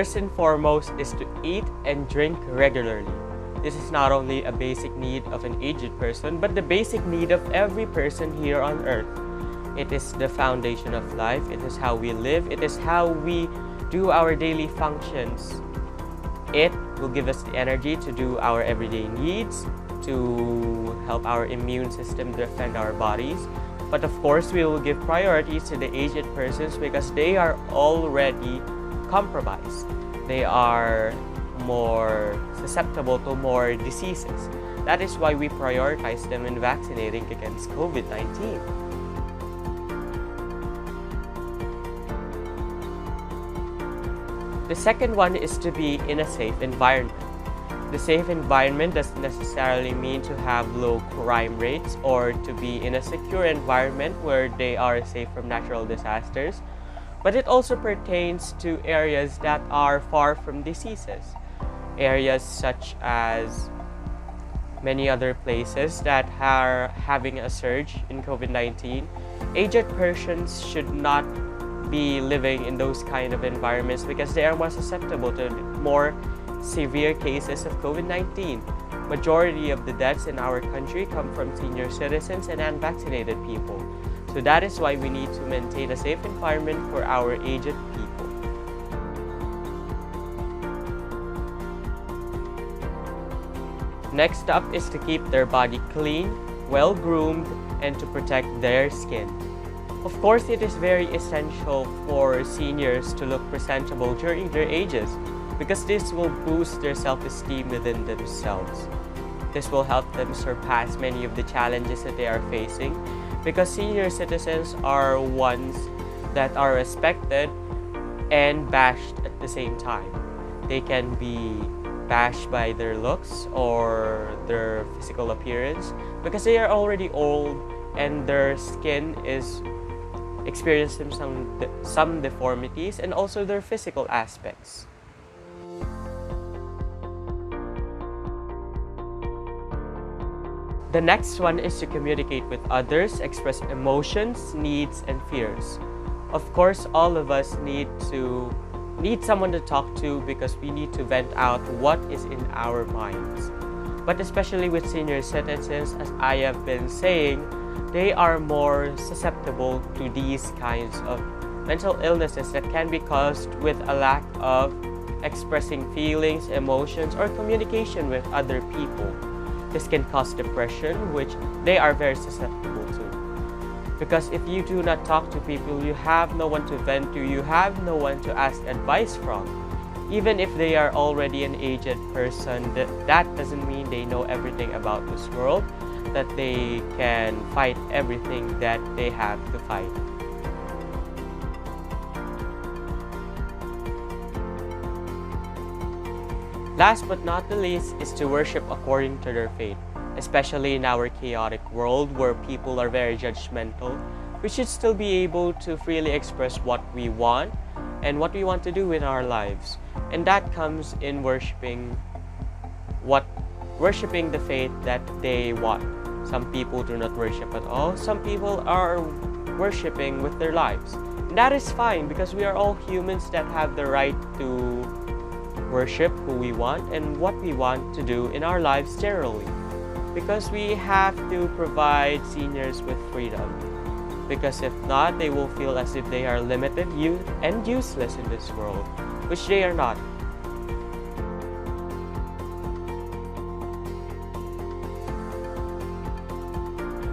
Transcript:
First and foremost is to eat and drink regularly. This is not only a basic need of an aged person, but the basic need of every person here on earth. It is the foundation of life. It is how we live. It is how we do our daily functions. It will give us the energy to do our everyday needs, to help our immune system defend our bodies. But of course, we will give priorities to the aged persons because they are already compromised. They are more susceptible to more diseases. That is why we prioritize them in vaccinating against COVID-19. The second one is to be in a safe environment. The safe environment doesn't necessarily mean to have low crime rates or to be in a secure environment where they are safe from natural disasters, but it also pertains to areas that are far from diseases. Areas such as many other places that are having a surge in COVID-19. Aged persons should not be living in those kind of environments because they are more susceptible to more severe cases of COVID-19. Majority of the deaths in our country come from senior citizens and unvaccinated people. So that is why we need to maintain a safe environment for our aged people. Next up is to keep their body clean, well-groomed, and to protect their skin. Of course, it is very essential for seniors to look presentable during their ages because this will boost their self-esteem within themselves. This will help them surpass many of the challenges that they are facing because senior citizens are ones that are respected and bashed at the same time. They can be bashed by their looks or their physical appearance because they are already old and their skin is experiencing some deformities and also their physical aspects. The next one is to communicate with others, express emotions, needs, and fears. Of course, all of us need someone to talk to because we need to vent out what is in our minds. But especially with senior citizens, as I have been saying, they are more susceptible to these kinds of mental illnesses that can be caused with a lack of expressing feelings, emotions, or communication with other people. This can cause depression, which they are very susceptible to. Because if you do not talk to people, you have no one to vent to, you have no one to ask advice from. Even if they are already an aged person, that doesn't mean they know everything about this world, that they can fight everything that they have to fight. Last but not the least is to worship according to their faith, especially in our chaotic world where people are very judgmental. We should still be able to freely express what we want and what we want to do in our lives. And that comes in worshiping the faith that they want. Some people do not worship at all. Some people are worshiping with their lives. And that is fine because we are all humans that have the right to worship who we want and what we want to do in our lives generally. Because we have to provide seniors with freedom. Because if not, they will feel as if they are limited and useless in this world, which they are not.